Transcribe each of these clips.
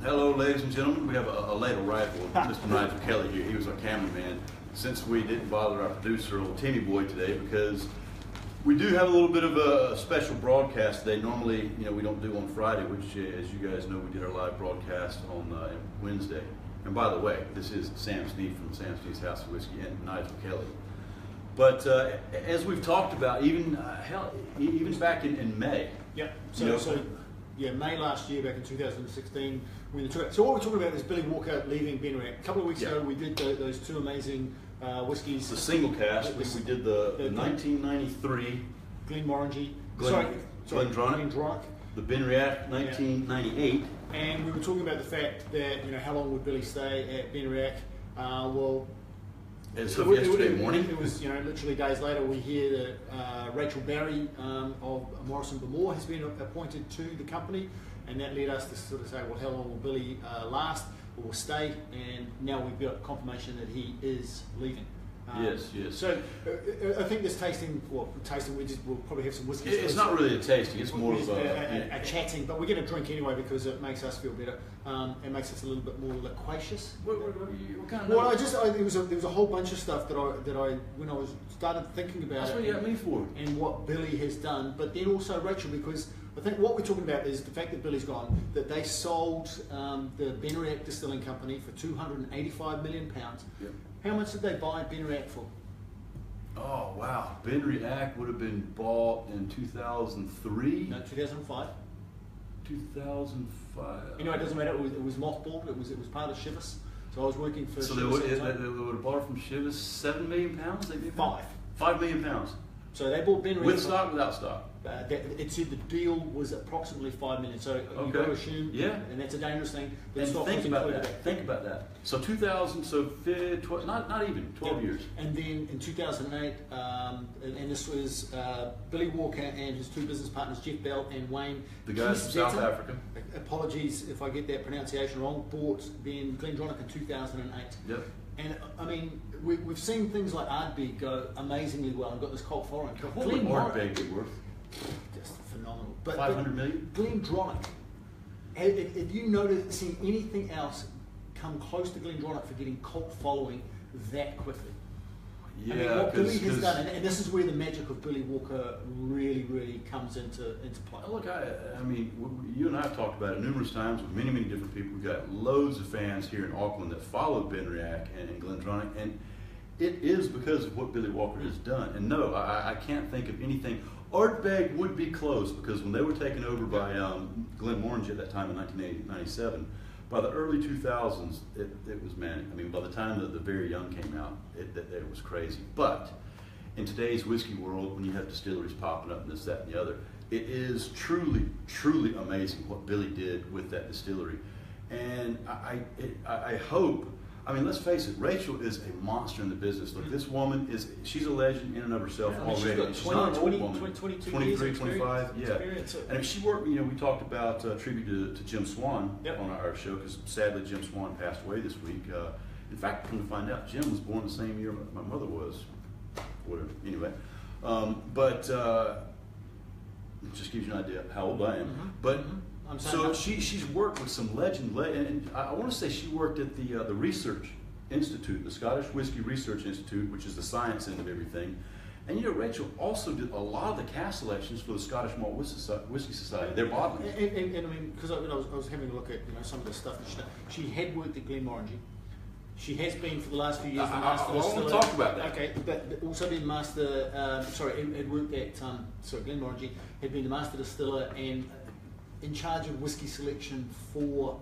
Hello, ladies and gentlemen. We have a late arrival, Mr. Nigel Kelly here. He was our cameraman. Since we didn't bother our producer, old Timmy Boy, today, because we do have a little bit of a special broadcast today. Normally, we don't do on Friday, which, as you guys know, we did our live broadcast on Wednesday. And by the way, this is Sam Snead from Sam Snead's House of Whiskey and Nigel Kelly. But as we've talked about, even back in May. Yeah. May last year, back in 2016, when so what we're talking about is Billy Walker leaving BenRiach. A couple of weeks ago, we did those two amazing whiskies. The single cast. We did the 1993 Glenmorangie. Glendronach. The BenRiach 1998. And we were talking about the fact that how long would Billy stay at BenRiach? As of yesterday morning. It was literally days later we hear that Rachel Barry of Morrison Bamor has been appointed to the company, and that led us to sort of say, well, how long will Billy last or stay? And now we've got confirmation that he is leaving. Yes. So I think this tasting, we'll probably have some whiskey. It's not really a tasting, it's more of a chatting, but we're going to drink anyway because it makes us feel better. It makes us a little bit more loquacious. What kind of there was a whole bunch of stuff that I when I started thinking about That's what you got me for. And what Billy has done, but then also Rachel, because I think what we're talking about is the fact that Billy's gone, that they sold the BenRiach Distilling Company for £285 million. Yep. How much did they buy BenRiach for? Oh, wow. BenRiach would have been bought in 2003? No, 2005. 2005. It doesn't matter. It was mothballed. It was part of Chivas. So I was working for. So they would have bought it from Chivas £7 million. £5 million. So they bought BenRiach with stock, without stock. It said the deal was approximately $5 million. So you've got to assume, and that's a dangerous thing. And think about that. So 2000, so not even 12 years. And then in 2008, and this was Billy Walker and his two business partners, Jeff Bell and Wayne. The guys from South Africa. Apologies if I get that pronunciation wrong. Bought Glendronach in 2008. Yep. And I mean, we've seen things like Ardbeg go amazingly well and got this cult following. What would Ardbeg be worth? Just phenomenal. But 500 million? Glendronach. Have you seen anything else come close to Glendronach for getting cult following that quickly? Yeah, what Billy has done, and this is where the magic of Billy Walker really, really comes into play. Look, I mean, you and I have talked about it numerous times with many different people. We've got loads of fans here in Auckland that follow BenRiach and Glendronach, and it is because of what Billy Walker has done. And no, I can't think of anything. Ardbeg would be close because when they were taken over by Glenmorangie at that time in 1997, by the early 2000s, it was manic. I mean, by the time that The Very Young came out, it was crazy. But in today's whiskey world, when you have distilleries popping up and this, that, and the other, it is truly, truly amazing what Billy did with that distillery. And I hope, I mean, let's face it, Rachel is a monster in the business. Look, this woman she's a legend in and of herself already. She's not an old woman. 23, 25, And she worked, we talked about tribute to Jim Swan on our show, because sadly Jim Swan passed away this week. In fact, come to find out, Jim was born the same year my mother was. Whatever, anyway. But it just gives you an idea of how old I am. But so she's worked with some legend, and I want to say she worked at the Research Institute, the Scottish Whisky Research Institute, which is the science end of everything. And Rachel also did a lot of the cast selections for the Scottish Malt Whisky Society. They're bottling. And I mean, because I was having a look at some of the stuff that she had worked at Glenmorangie. She has been for the last few years the master distiller. I want to talk about that. Okay, but also been master. Had worked at Glenmorangie. Had been the master distiller and in charge of whiskey selection for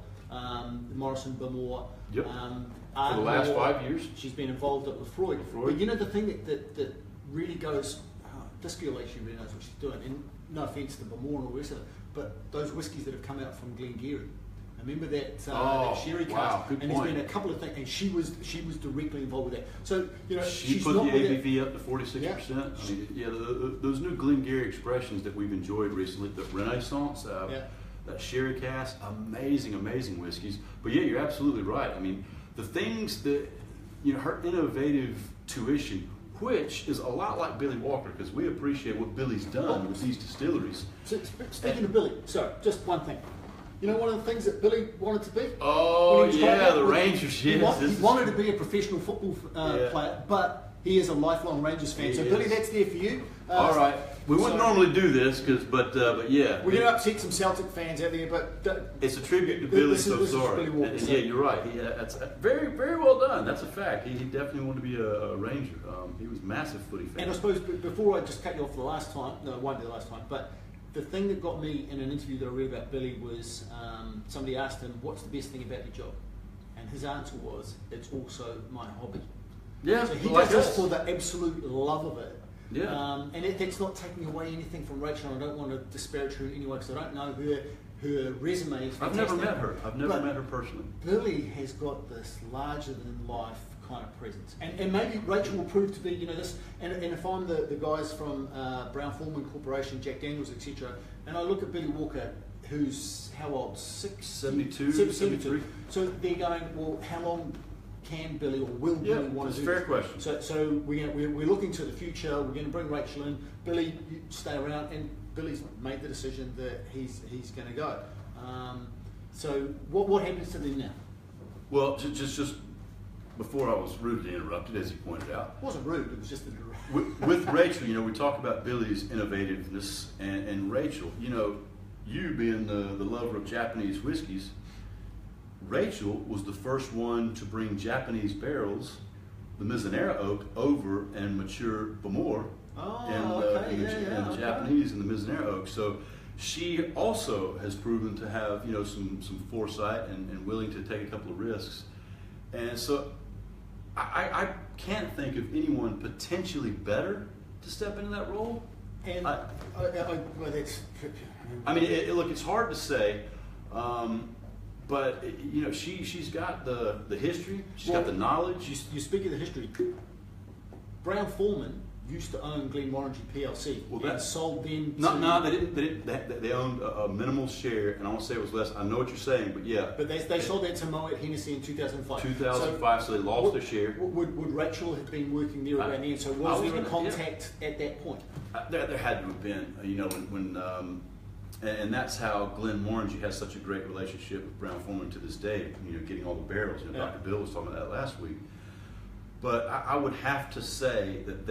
Morrison Bamor. Yep. For the last 5 years. She's been involved at Lefroy. But the thing that really goes, this girl actually really knows what she's doing. And no offence to Bamor and all the rest of it, but those whiskies that have come out from Glengarry. Remember that sherry cask, and there's been a couple of things, and she was directly involved with that. So she put the ABV up to 46%. I mean, those new Glengarry expressions that we've enjoyed recently, the Renaissance, that sherry cask, amazing whiskeys. But yeah, you're absolutely right. I mean, the things that her innovative tuition, which is a lot like Billy Walker, because we appreciate what Billy's done with these distilleries. So, speaking of Billy, so just one thing. You know, one of the things that Billy wanted to be? Oh, When he was growing yeah, up, the was- Rangers, He, yes. he wanted to be a professional football Yeah. player, but he is a lifelong Rangers fan. He So, is. Billy, that's there for you. All right. We wouldn't so- normally do this, but yeah. We're going to upset some Celtic fans out there, but It's a tribute to This Billy, is- so this is sorry. Billy Walker, And so- yeah, you're right. That's very, very well done. That's a fact. He definitely wanted to be a Ranger. He was a massive footy fan. And I suppose before I just cut you off for the last time, no, it won't be the last time, but the thing that got me in an interview that I read about Billy was somebody asked him, what's the best thing about your job? And his answer was, it's also my hobby. Yeah, So he like does this us. for the absolute love of it. Yeah. And that's not taking away anything from Rachel. I don't want to disparage her in any way because I don't know her resume is I've fantastic. never met her. I've never But met her personally. Billy has got this larger than life kind of presence, and maybe Rachel will prove to be, you know, this. And if I'm the guys from Brown Forman Corporation, Jack Daniels, etc., and I look at Billy Walker, who's how old? 72, 73. So they're going, well, how long can Billy or will Yeah, Billy want that's to a do fair this? question. So we're looking to the future. We're going to bring Rachel in. Billy, you stay around, and Billy's made the decision that he's going to go. So what happens to them now? Well, just before I was rudely interrupted, as you pointed out, It wasn't rude. It was just with Rachel, you know, we talk about Billy's innovativeness, and Rachel, you know, you being the lover of Japanese whiskeys, Rachel was the first one to bring Japanese barrels, the Mizunara oak, over and mature Bamor in the Japanese and the Mizunara oak. So she also has proven to have, you know, some foresight and willing to take a couple of risks. And so I can't think of anyone potentially better to step into that role. And I well, that's. mean, look, it's hard to say, but you know, she's got the history, she's got the knowledge. You speak of the history. Brown Forman used to own Glenmorangie PLC Well, and that- sold them. No, they didn't. They owned a minimal share, and I want to say it was less. I know what you're saying, but yeah, But they sold that to Moet Hennessy in 2005. 2005, so they lost their share. Would Rachel have been working there around then? So was I was there a gonna- yeah. contact at that point? There had to have been, you know, and that's how Glenmorangie has such a great relationship with Brown Forman to this day. You know, getting all the barrels. You know, Yeah. Dr. Bill was talking about that last week. But I would have to say that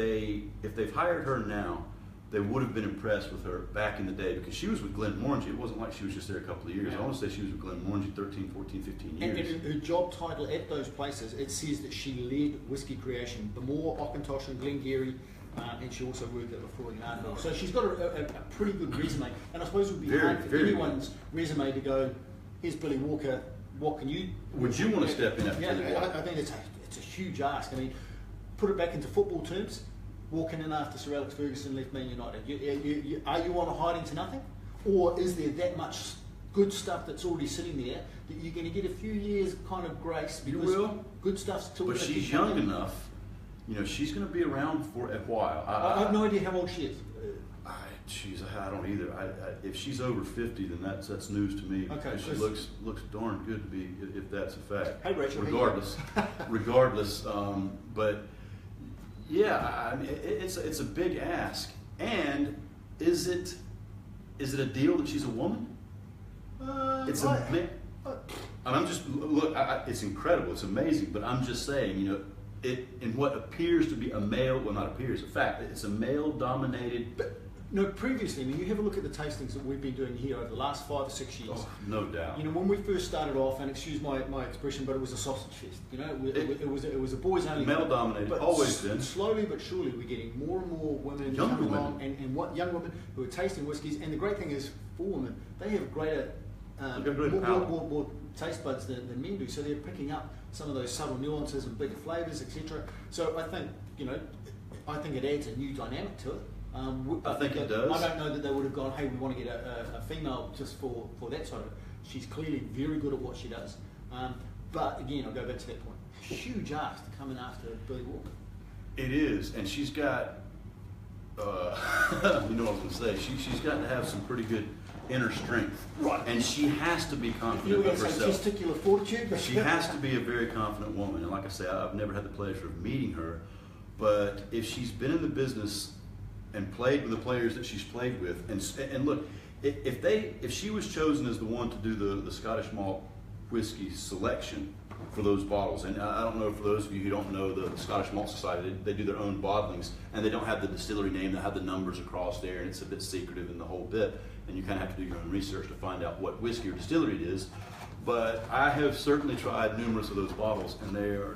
if they've hired her now, they would have been impressed with her back in the day because she was with Glenmorangie. It wasn't like she was just there a couple of years. Yeah. I want to say she was with Glenmorangie 13, 14, 15 years. And her job title at those places, it says that she led whiskey creation, Bamor, Auchintosh and Glengarry, and she also worked at Lefroy and Ardmore. So she's got a pretty good resume. And I suppose it would be Very, hard for very anyone's resume to go, here's Billy Walker, what can you... Would you want to step in after Yeah, Billy Walker? I think it's a huge ask. I mean, put it back into football terms, walking in after Sir Alex Ferguson left Man United, are you on a hiding to nothing? Or is there that much good stuff that's already sitting there that you're going to get a few years kind of grace You because will. good stuff's still... But she's young enough. You know, she's going to be around for a while. I have no idea how old she is. I don't either. If she's over 50, then that's news to me. Okay, Because she Chris. looks darn good to be, if that's a fact. Hey, Rachel, how you Regardless. But yeah, I mean, it's a big ask. And is it a deal that she's a woman? It's a man. And I'm just look. It's incredible. It's amazing. But I'm just saying, you know, in what appears to be a male, well, not appears, a fact. It's a male-dominated. But no, previously, I mean, you have a look at the tastings that we've been doing here over the last 5 or 6 years. Oh, no doubt. You know, when we first started off, and excuse my expression, but it was a sausage fest. You know, it was a boys only. Male-dominated, But always been. Slowly but surely, we're getting more and more women Younger coming women. along, and what young women who are tasting whiskies. And the great thing is, for women, they have greater, They've got greater palate. more taste buds than men do. So they're picking up some of those subtle nuances and bigger flavours, etc. So I think, you know, I think it adds a new dynamic to it. I think it does. I don't know that they would have gone, hey, we want to get a female just for that side of it. She's clearly very good at what she does. But again, I'll go back to that point. Huge ask to come in after Billy Walker. It is, and she's got, you know what I was going to say, she's got to have some pretty good inner strength. Right. And she has to be You confident were going of to say herself. testicular fortitude, but She has to be a very confident woman. And like I say, I've never had the pleasure of meeting her. But if she's been in the business and played with the players that she's played with, and look, if she was chosen as the one to do the Scottish malt whiskey selection for those bottles, and I don't know, for those of you who don't know, the Scottish Malt Society, they do their own bottlings, and they don't have the distillery name, they have the numbers across there, and it's a bit secretive in the whole bit, and you kind of have to do your own research to find out what whiskey or distillery it is. But I have certainly tried numerous of those bottles, and they're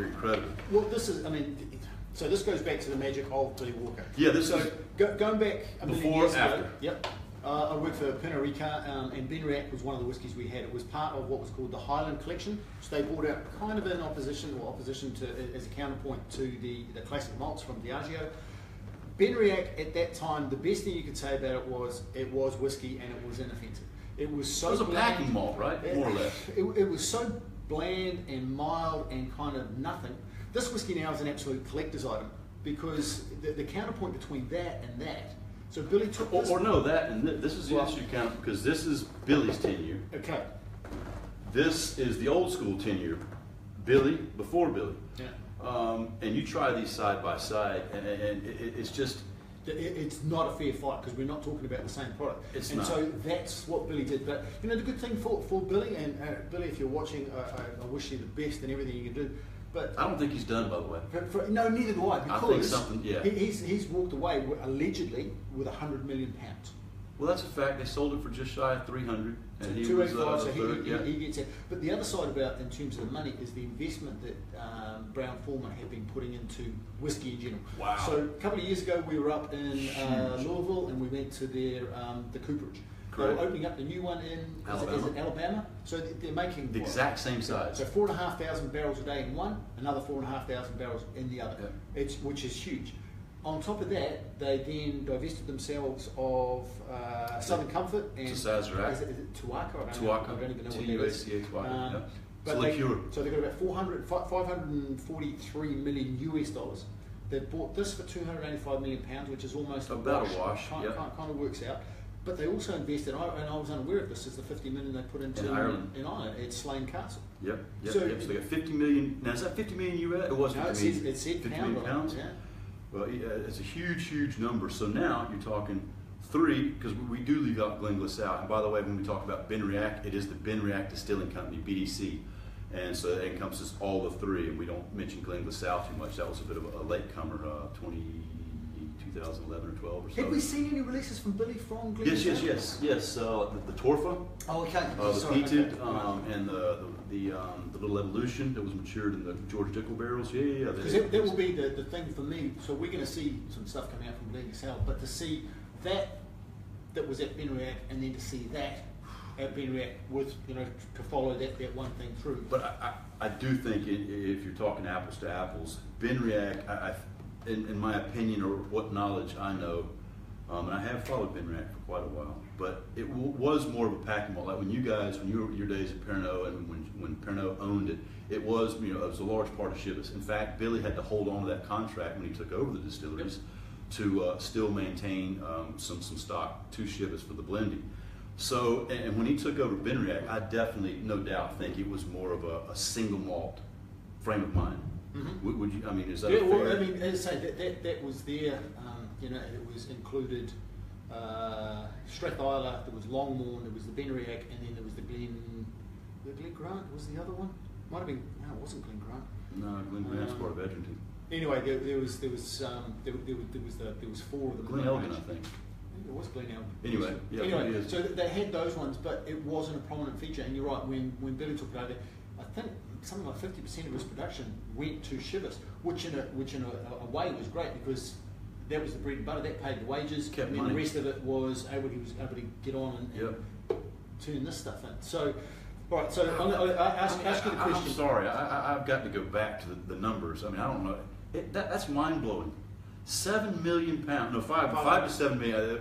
incredible. Well, this is, I mean, so this goes back to the magic of Billy Walker. Yeah, this so is going back a million before, years after. ago. Yep. I worked for Pernod Ricard, and Benriach was one of the whiskies we had. It was part of what was called the Highland Collection, which they brought out kind of in opposition to, as a counterpoint to the classic malts from Diageo. Benriach at that time, the best thing you could say about it was whiskey, and it was inoffensive. It was so it was a bland, packing malt, right? More or less. It was so bland and mild and kind of nothing. This whiskey now is an absolute collector's item, because the counterpoint between that and that. So Billy took this. Or no, that and this is the interesting count, because this is Billy's tenure. Okay. This is the old school tenure, Billy before Billy. Yeah. And you try these side by side, and it's just. It's not a fair fight, because we're not talking about the same product. It's and not. so that's what Billy did. But you know, the good thing for Billy, and Billy, if you're watching, I wish you the best and everything you can do. But I don't think he's done, by the way. no, neither do I. I think Because something, yeah. he's walked away allegedly with £100 million. Well, that's a fact. They sold it for just shy of 300, and he was 285, so third, yeah. he gets it. But the other side about, in terms of the money, is the investment that Brown-Forman have been putting into whiskey in general. Wow. So a couple of years ago, we were up in Louisville, and we went to their the cooperage. They're Correct. opening up the new one in Alabama. Is it Alabama? So they're making The exact same size. So 4,500 barrels a day in one, another 4,500 barrels in the other. Yeah. Which is huge. On top of that, they then divested themselves of Southern Comfort and Sazerac. Is it Tuaca? Tuaca. I don't even know what that is. Tuaca. Yeah. But It's a liqueur. so they got about 543 million US dollars. They bought this for 285 million pounds, which is almost About a wash, Kind yeah. of works out. But they also invested, and I was unaware of this, is the 50 million they put into In Ireland. at Slane Castle. Yep. So- So they got 50 million. Now, is that 50 million US? It was 50 No, million. it said 50 pound million on it, pounds. yeah. Well, yeah, it's a huge number. So now you're talking three, because we do leave out Glengliss out. And by the way, when we talk about Benriach, it is the Benriach Distilling Company, BDC. And so it encompasses all the three, and we don't mention Glengliss South too much. That was a bit of a latecomer, 2011 or 12 or so. Have we seen any releases from Billy from Glen? Yes. The Torfa, Oh, okay. the Sorry, Peated, okay. Right. and the Little Evolution that was matured in the George Dickel barrels. Yeah. Because that will be the thing for me. So we're going to see some stuff coming out from Glen South, but to see that was at Benriach, and then to see that at Benriach with, to follow that one thing through. But I do think if you're talking apples to apples, Benriach, in my opinion, or what knowledge I know, and I have followed Benriach for quite a while, but it was more of a packing malt. Like when you were your days at Pernod, and when Pernod owned it, it was it was a large part of Chivas. In fact, Billy had to hold on to that contract when he took over the distilleries to still maintain some stock to Chivas for the blending. So, and when he took over Benriach, I definitely, no doubt, think it was more of a single malt frame of mind. Mm-hmm. Would you? I mean, is that Yeah, a fair? well, I mean, as I say, that was there. It was included Strathisla, there was Longmorn, there was the Benriach, and then there was the Glen Grant was the other one. Might have been. No, it wasn't Glen Grant. No, Glen Grant's part of Edgerton. Anyway, there was four of them. Glen Elgin, I think. It was Glen Elgin. Anyway, yeah, it Anyway, is. so they had those ones, but it wasn't a prominent feature. And you're right, when Billy took it over, I think something like 50% of his production went to Chivas, which in a way was great, because that was the bread and butter, that paid the wages, Kept and then money. the rest of it he was able to get on and turn this stuff in. So, all right, so I'll ask you the question. I'm sorry, I've got to go back to the numbers. I mean, I don't know. That's mind blowing. 7 million pounds, no, 5 to 7 million.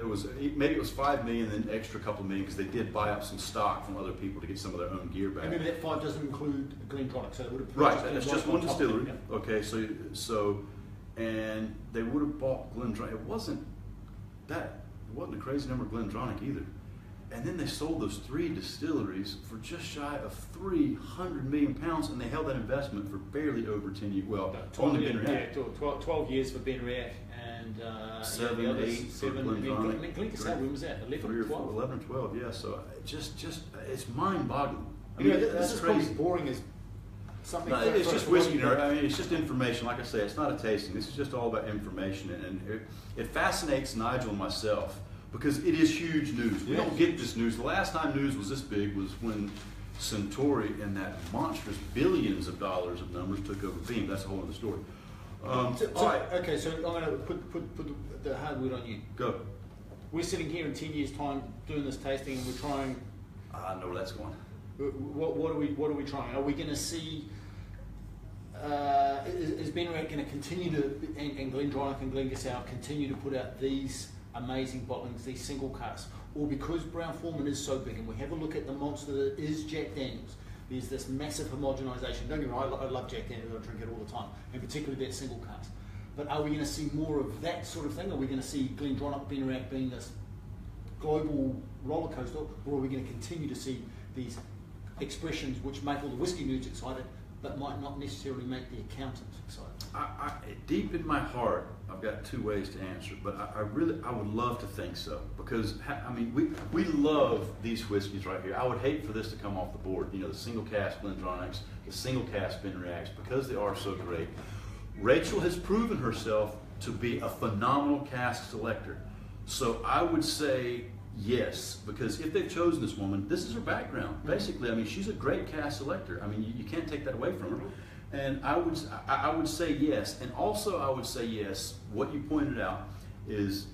Maybe it was 5 million, and then extra couple million, because they did buy up some stock from other people to get some of their own gear back. And maybe that 5 doesn't include Glendronach, so they would have Right, purchased that's Glendronach just on one top of distillery. it, yeah. Okay, so, and they would have bought Glendronach. It wasn't a crazy number of Glendronach either. And then they sold those 3 distilleries for just shy of 300 million pounds, and they held that investment for barely over 10 years. Well, only BenRiach. 12 years for BenRiach, and 7, the others, 8 for 7. Glenfiddich. Glencassel, when was that? 11, 3 or 4, 12? 11 or 12, yeah. So just it's mind-boggling. I You mean, know, this that's is probably crazy. as boring as something. No, it's just whiskey nerd. I mean, it's just information. Like I say, it's not a tasting. This is just all about information, and it fascinates Nigel and myself because it is huge news. We don't get this news. The last time news was this big was when Suntory and that monstrous billions of dollars of numbers took over Beam. That's a whole other story. All right, Okay, so I'm going to put the hard word on you. go. We're sitting here in 10 years' time doing this tasting, and we're trying. I know where that's going. What are we trying? Are we going to see? Is BenRiach going to continue to, and GlenDronach and Glencassel continue to put out these amazing bottlings, these single casks, or because Brown-Forman is so big, and we have a look at the monster that is Jack Daniels, there's this massive homogenisation. Don't get me wrong, I love Jack Daniels, I drink it all the time, and particularly that single cask. But are we going to see more of that sort of thing? Are we going to see GlenDronach, BenRiach being this global roller coaster, or are we going to continue to see these expressions which make all the whiskey nerds excited, but might not necessarily make the accountants excited? Deep in my heart, I've got 2 ways to answer, but I would love to think so, because I mean we love these whiskeys right here. I would hate for this to come off the board. You know, the single cask GlenDronachs, the single cask BenRiachs, because they are so great. Rachel has proven herself to be a phenomenal cask selector, so I would say yes, because if they've chosen this woman, this is her background. Basically, I mean, she's a great cask selector. I mean, you can't take that away from her. And I would say yes. And also I would say yes, what you pointed out is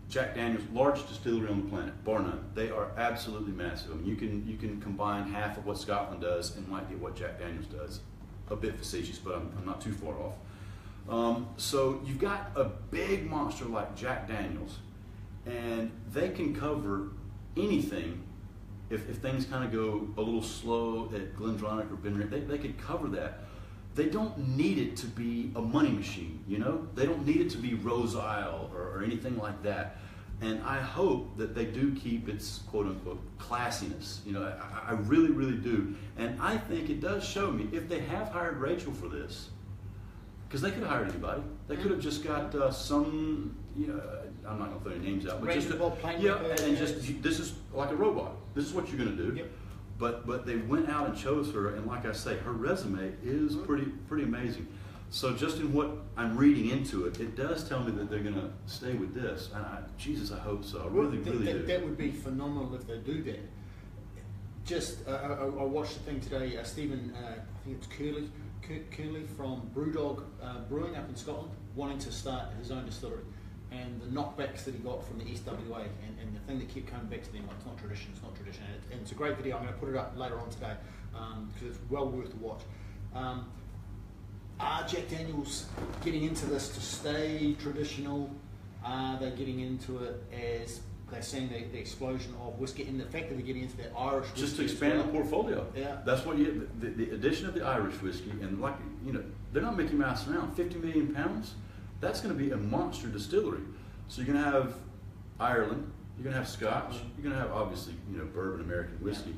Jack Daniels, largest distillery on the planet, bar none. They are absolutely massive. I mean, you can combine half of what Scotland does and might get what Jack Daniels does. A bit facetious, but I'm not too far off. So you've got a big monster like Jack Daniels, and they can cover anything. If things kind of go a little slow at GlenDronach or BenRiach, they could cover that. They don't need it to be a money machine, you know? They don't need it to be Rose Isle or anything like that. And I hope that they do keep its quote-unquote classiness. You know, I really, really do. And I think it does show me, if they have hired Rachel for this, because they could have hired anybody. They could have just got some, you know, I'm not going to throw any names out, but just, this is like a robot. This is what you're going to do. Yep. But they went out and chose her, and like I say, her resume is pretty amazing. So just in what I'm reading into it, it does tell me that they're going to stay with this. And Jesus, I hope so. I really do. That would be phenomenal if they do that. Just, I watched the thing today, Stephen, I think it's Curley from Brewdog Brewing up in Scotland, wanting to start his own distillery. And the knockbacks that he got from the SWA, and the thing that kept coming back to them, like, it's not tradition, and it's a great video. I'm going to put it up later on today because it's well worth the watch. Are Jack Daniels getting into this to stay traditional? Are they getting into it as they're seeing the explosion of whiskey, and the fact that they're getting into that Irish whiskey just to expand the portfolio? Yeah, that's what the addition of the Irish whiskey, and like, you know, they're not Mickey Mouse around. 50 million pounds. That's going to be a monster distillery. So you're going to have Ireland, you're going to have Scotch, you're going to have, obviously, you know, bourbon, American whiskey.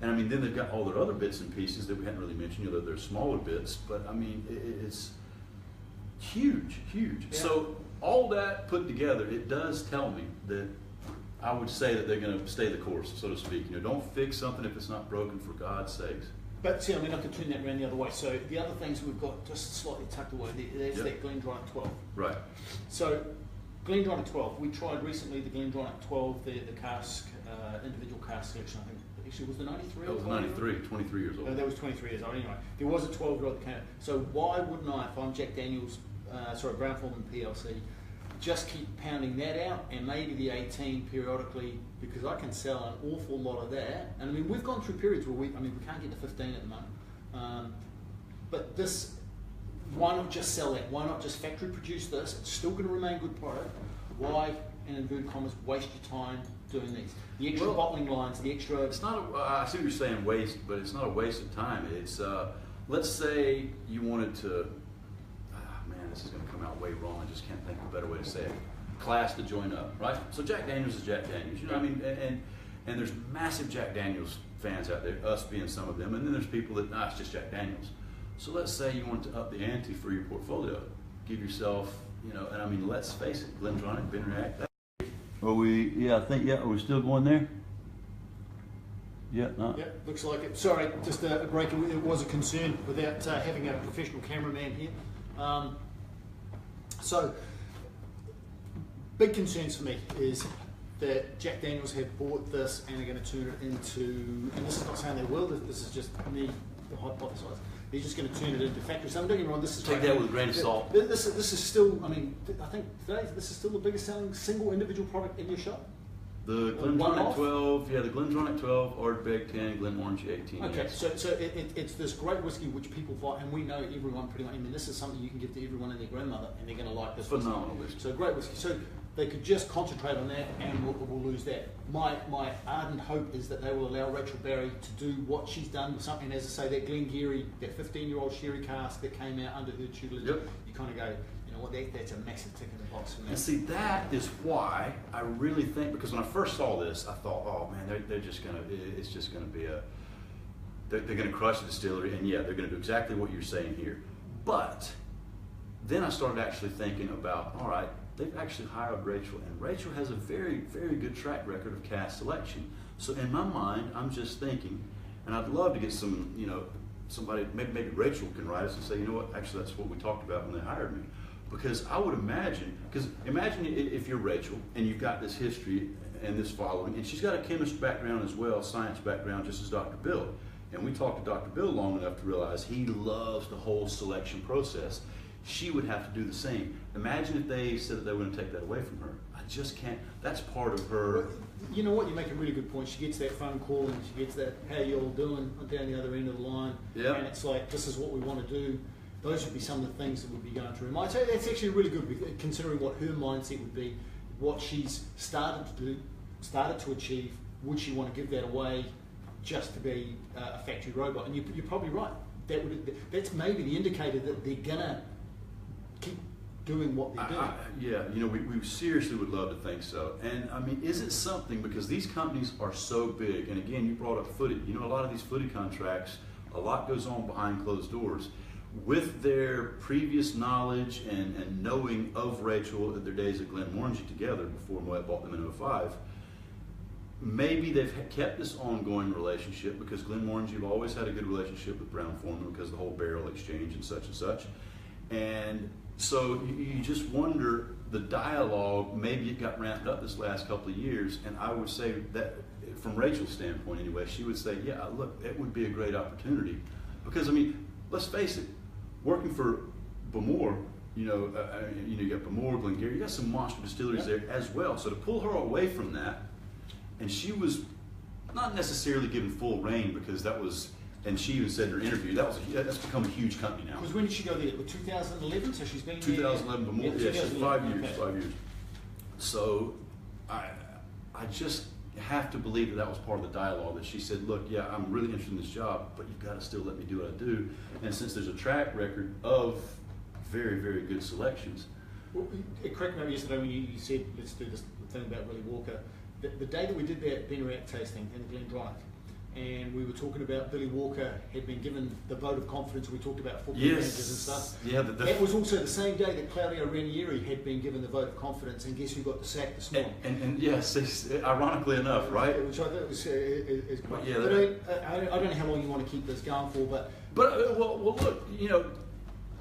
And I mean, then they've got all their other bits and pieces that we hadn't really mentioned. You know, they're smaller bits, but I mean, it's huge. Yeah. So all that put together, it does tell me that I would say that they're going to stay the course, so to speak. You know, don't fix something if it's not broken, for God's sakes. But see, I mean, I could turn that around the other way. So the other things we've got just slightly tucked away, there's that GlenDronach 12. Right. So GlenDronach 12, we tried recently the GlenDronach 12, the cask, individual cask selection, I think. Actually, was the 93? That was 93, 23 years old. That was 23 years old, anyway. There was a 12-year-old that came out. So why wouldn't I, if I'm Jack Daniels, Brown-Forman PLC, just keep pounding that out, and maybe the 18 periodically, because I can sell an awful lot of that. And I mean, we've gone through periods where we can't get to 15 at the moment. But this, why not just sell that? Why not just factory produce this? It's still going to remain good product. Why, in inverted commas, waste your time doing these? The extra bottling lines, the extra... It's not I see what you're saying, waste, but it's not a waste of time. It's, let's say you wanted to, this is going to come out way wrong. I just can't think of a better way to say it. Class to join up, right? So Jack Daniels is Jack Daniels, you know what I mean? And there's massive Jack Daniels fans out there, us being some of them, and then there's people that, it's just Jack Daniels. So let's say you want to up the ante for your portfolio. Give yourself, and I mean, let's face it, GlenDronach, BenRiach. Are we, are we still going there? Yeah, no. Yeah, looks like it. Sorry, just a break. It was a concern without having a professional cameraman here. So, big concerns for me is that Jack Daniels have bought this and are going to turn it into, and this is not saying they will, this is just me hypothesising, they're just going to turn it into factory. So don't get me wrong, this is... Take that with a grain of salt. This is still, I mean, I think today this is still the biggest selling single individual product in your shop. The GlenDronach 12, the GlenDronach 12, Ardbeg 10, Glenmorangie 18. Okay, yes. so it's this great whiskey which people buy, and we know everyone pretty much. I mean, this is something you can give to everyone and their grandmother, and they're going to like this. Phenomenal whiskey. So great whiskey. So they could just concentrate on that, and we'll lose that. My ardent hope is that they will allow Rachel Barrie to do what she's done with something. As I say, that Glengarry, that 15-year-old sherry cask that came out under her tutelage. Yep. You kind of go, you know what? That's a massive tick in the box for me. And see, that is why I really think, because when I first saw this, I thought, oh man, they're just gonna, it's just gonna be they're gonna crush the distillery, and yeah, they're gonna do exactly what you're saying here. But then I started actually thinking about, all right, they've actually hired Rachel, and Rachel has a very, very good track record of cask selection. So in my mind, I'm just thinking, and I'd love to get some, somebody, maybe Rachel can write us and say, you know what, actually that's what we talked about when they hired me. Because I would imagine, imagine if you're Rachel and you've got this history and this following, and she's got a chemist background as well, science background, just as Dr. Bill. And we talked to Dr. Bill long enough to realize he loves the whole selection process. She would have to do the same. Imagine if they said that they were going to take that away from her. I just can't. That's part of her. You know what? You make a really good point. She gets that phone call and she gets that, how you all doing, down the other end of the line. Yeah. And it's like, this is what we want to do. Those would be some of the things that would be going through her mind. So that's actually really good, considering what her mindset would be, what she's started to do, started to achieve. Would she want to give that away just to be a factory robot? And you're probably right. That's maybe the indicator that they're gonna keep doing what they're doing. We seriously would love to think so. And I mean, is it something, because these companies are so big, and again, you brought up footy. A lot of these footy contracts, a lot goes on behind closed doors. With their previous knowledge and knowing of Rachel at their days at Glenmorangie together before Moet bought them in 2005, maybe they've kept this ongoing relationship because Glenmorangie have always had a good relationship with Brown-Forman because of the whole barrel exchange and such. And so you just wonder, the dialogue, maybe it got ramped up this last couple of years, and I would say that from Rachel's standpoint anyway, she would say, yeah, look, it would be a great opportunity. Because, I mean, let's face it, working for Bowmore, you got Bowmore, Glengarry, you got some monster distilleries there as well. So to pull her away from that, and she was not necessarily given full reign, because that was, and she even said in her interview, that's become a huge company now. Because when did she go there? 2011, so she's been 2011, Bowmore, yeah, she's 5 years, okay. 5 years. So I just have to believe that was part of the dialogue, that she said, look, yeah, I'm really interested in this job, but you've got to still let me do what I do. And since there's a track record of very, very good selections. Well, correct me yesterday when you said, let's do this thing about Billy Walker. The day that we did that BenRiach tasting in GlenDronach, and we were talking about Billy Walker had been given the vote of confidence. We talked about football managers and stuff. Yeah, that was also the same day that Claudio Ranieri had been given the vote of confidence, and guess who got the sack this morning? And yes, ironically enough, right? Which I thought was quite. Yeah, I don't know how long you want to keep this going for, but well, look,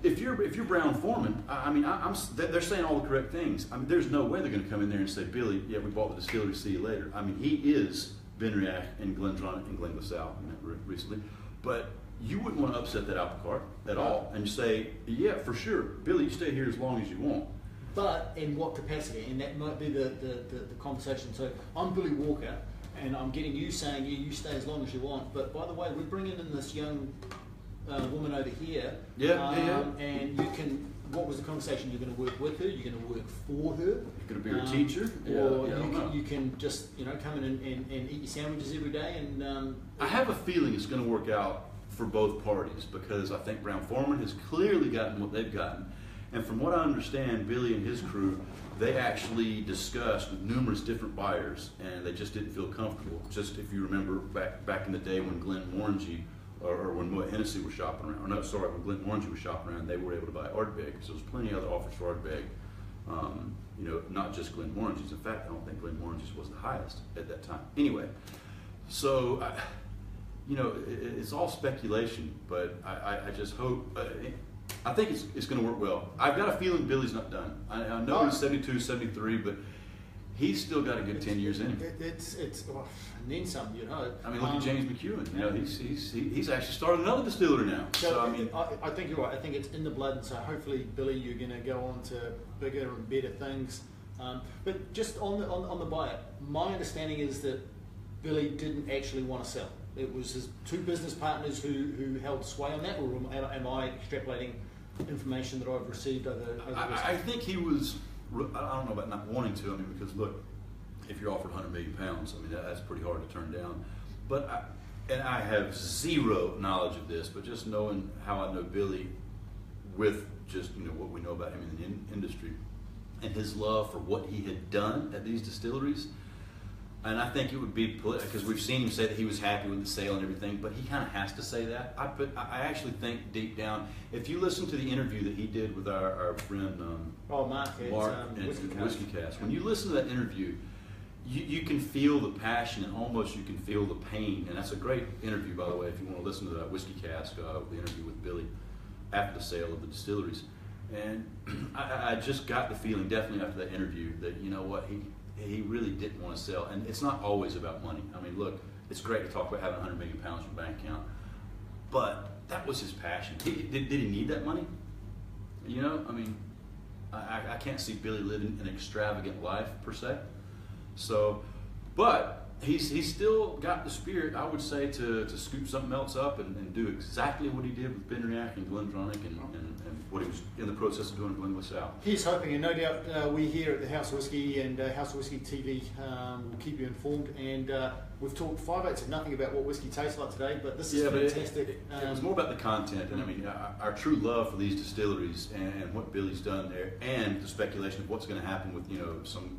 if you're Brown-Forman, I mean, they're saying all the correct things. I mean, there's no way they're going to come in there and say, Billy, yeah, we bought the distillery, see you later. I mean, he is BenRiach and GlenDronach and GlenLaSalle recently, but you wouldn't want to upset that apple cart at all and say, yeah, for sure, Billy, you stay here as long as you want. But in what capacity? And that might be the conversation. So I'm Billy Walker, and I'm getting you saying, yeah, you stay as long as you want, but by the way, we're bringing in this young woman over here, and you can. What was the conversation? You're going to work with her. You're going to work for her. You're going to be her teacher, or you can just come in and eat your sandwiches every day. And I have a feeling it's going to work out for both parties, because I think Brown-Forman has clearly gotten what they've gotten, And from what I understand, Billy and his crew, they actually discussed with numerous different buyers, and they just didn't feel comfortable. Just if you remember back in the day when Glenmorangie or when Moet Hennessy were shopping around, or no, sorry, when Glenmorangie was shopping around, they were able to buy Ardbeg. So there was plenty of other offers for Ardbeg. You know, not just Glenmorangie's. In fact, I don't think Glenmorangie's was the highest at that time. Anyway, so you know, it's all speculation, but I just hope. I think it's going to work well. I've got a feeling Billy's not done. I know he's 72, 73, but he's still got a good 10 years in him. It's well, and then some, you know. I mean, look at James McEwen. You know, he's actually started another distillery now. So I mean, I think you're right. I think it's in the blood, and so hopefully, Billy, you're going to go on to bigger and better things. But just on the buyer, my understanding is that Billy didn't actually want to sell. It was his two business partners who held sway on that. Or am I extrapolating information that I've received over I think he was. I don't know about not wanting to. I mean, because look, if you're offered 100 million pounds, I mean that's pretty hard to turn down. But I have zero knowledge of this, but just knowing how I know Billy, with just what we know about him in the industry, and his love for what he had done at these distilleries. And I think it would be because we've seen him say that he was happy with the sale and everything, but he kind of has to say that. I actually think deep down, if you listen to the interview that he did with our friend Mark and Whiskey Cast, when you listen to that interview, you can feel the passion and almost you can feel the pain. And that's a great interview, by the way, if you want to listen to that Whiskey Cast, the interview with Billy after the sale of the distilleries. And I just got the feeling, definitely after that interview, that you know what, he really didn't want to sell. And it's not always about money. I mean, look, it's great to talk about having 100 million pounds in your bank account, but that was his passion. Did he need that money? You know, I mean, I can't see Billy living an extravagant life per se. So, but he's still got the spirit, I would say, to scoop something else up and do exactly what he did with BenRiach and GlenDronach and what he was in the process of doing at Glen LaSalle. He's hoping, and no doubt we here at the House of Whiskey and House of Whiskey TV will keep you informed. And we've talked 5/8 of nothing about what whiskey tastes like today, but this is fantastic. It was more about the content, and I mean, our true love for these distilleries and what Billy's done there, and the speculation of what's going to happen with some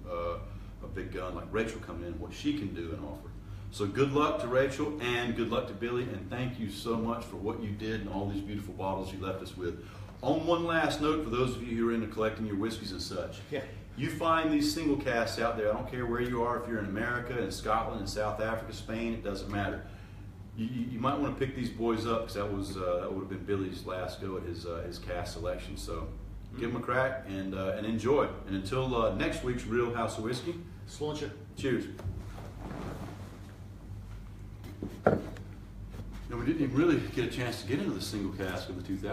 a big gun like Rachel coming in, what she can do and offer. So good luck to Rachel and good luck to Billy, and thank you so much for what you did and all these beautiful bottles you left us with. On one last note, for those of you who are into collecting your whiskeys and such, you find these single casks out there. I don't care where you are, if you're in America, in Scotland, in South Africa, Spain, it doesn't matter. You might want to pick these boys up, because that would have been Billy's last go at his cask selection. So give them a crack and enjoy. And until next week's Real House of Whiskey, let's launch it. Cheers. We didn't even really get a chance to get into the single cask of the 2000.